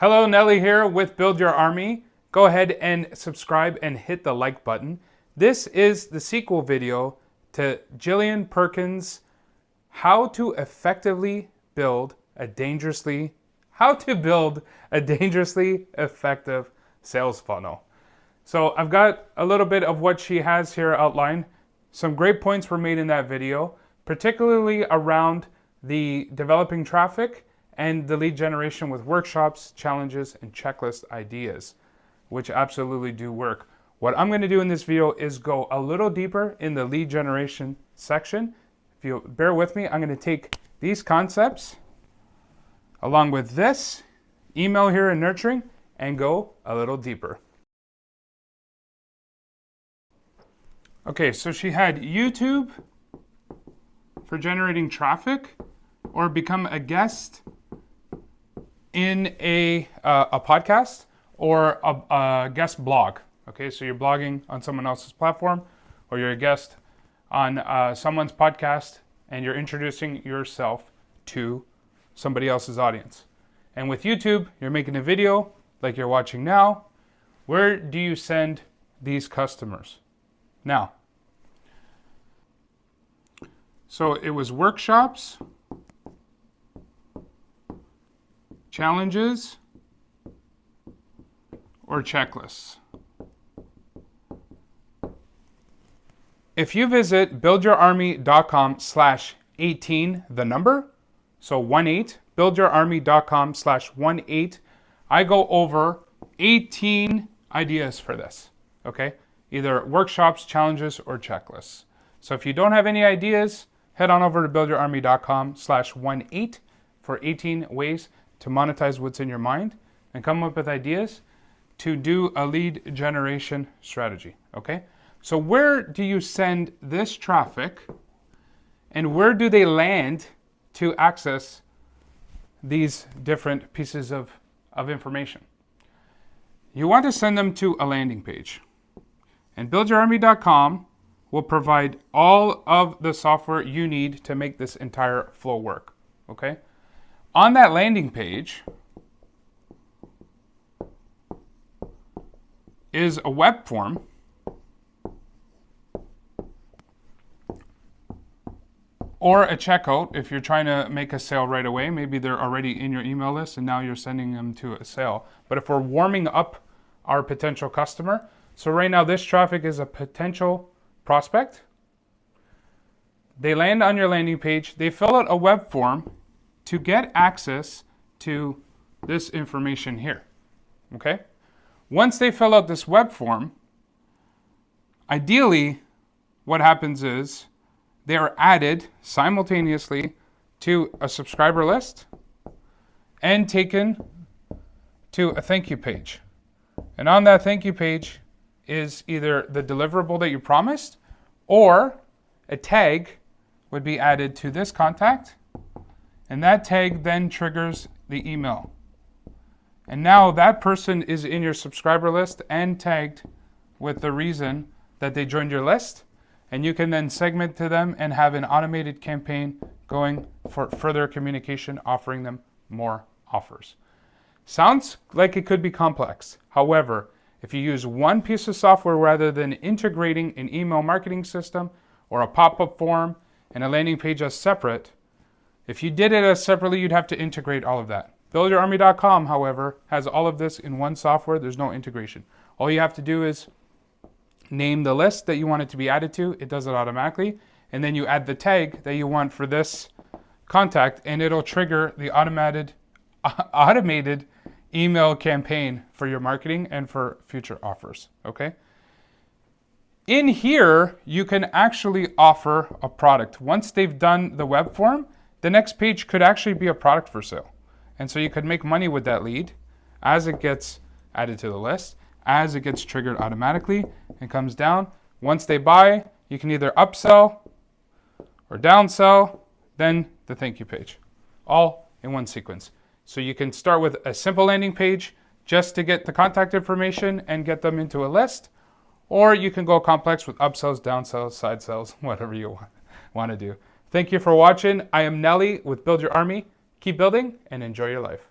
Hello, Nelly here with Build Your Army. Go ahead and subscribe and hit the like button. This is the sequel video to Jillian Perkins' How to Build a Dangerously Effective Sales Funnel. So I've got a little bit of what she has here outlined. Some great points were made in that video, particularly around the developing traffic and the lead generation with workshops, challenges, and checklist ideas, which absolutely do work. What I'm going to do in this video is go a little deeper in the lead generation section. If you bear with me, I'm going to take these concepts along with this email here and nurturing and go a little deeper. Okay, so she had YouTube for generating traffic or become a guest in a podcast or a guest blog. Okay, so you're blogging on someone else's platform or you're a guest on someone's podcast and you're introducing yourself to somebody else's audience. And with YouTube, you're making a video like you're watching now. Where do you send these customers? Now, so it was workshops, challenges, or checklists. If you visit buildyourarmy.com/18, the number, so 18, buildyourarmy.com/18, I go over 18 ideas for this, okay? Either workshops, challenges, or checklists. So if you don't have any ideas, head on over to buildyourarmy.com/18 for 18 ways to monetize what's in your mind and come up with ideas to do a lead generation strategy, okay? So where do you send this traffic and where do they land to access these different pieces of information? You want to send them to a landing page. And buildyourarmy.com will provide all of the software you need to make this entire flow work, okay? On that landing page is a web form or a checkout if you're trying to make a sale right away. Maybe they're already in your email list and now you're sending them to a sale. But if we're warming up our potential customer, so right now this traffic is a potential prospect. They land on your landing page, they fill out a web form to get access to this information here, okay? Once they fill out this web form, ideally what happens is they are added simultaneously to a subscriber list and taken to a thank you page. And on that thank you page is either the deliverable that you promised or a tag would be added to this contact, and that tag then triggers the email. And now that person is in your subscriber list and tagged with the reason that they joined your list, and you can then segment to them and have an automated campaign going for further communication, offering them more offers. Sounds like it could be complex. However, if you use one piece of software rather than integrating an email marketing system or a pop-up form and a landing page as separate, if you did it as separately, you'd have to integrate all of that. BuildYourArmy.com, however, has all of this in one software. There's no integration. All you have to do is name the list that you want it to be added to. It does it automatically. And then you add the tag that you want for this contact, and it'll trigger the automated email campaign for your marketing and for future offers, okay? In here, you can actually offer a product. Once they've done the web form, the next page could actually be a product for sale. And so you could make money with that lead as it gets added to the list, as it gets triggered automatically and comes down. Once they buy, you can either upsell or downsell, then the thank you page, all in one sequence. So you can start with a simple landing page just to get the contact information and get them into a list, or you can go complex with upsells, downsells, side sells, whatever you want to do. Thank you for watching. I am Nelly with Build Your Army. Keep building and enjoy your life.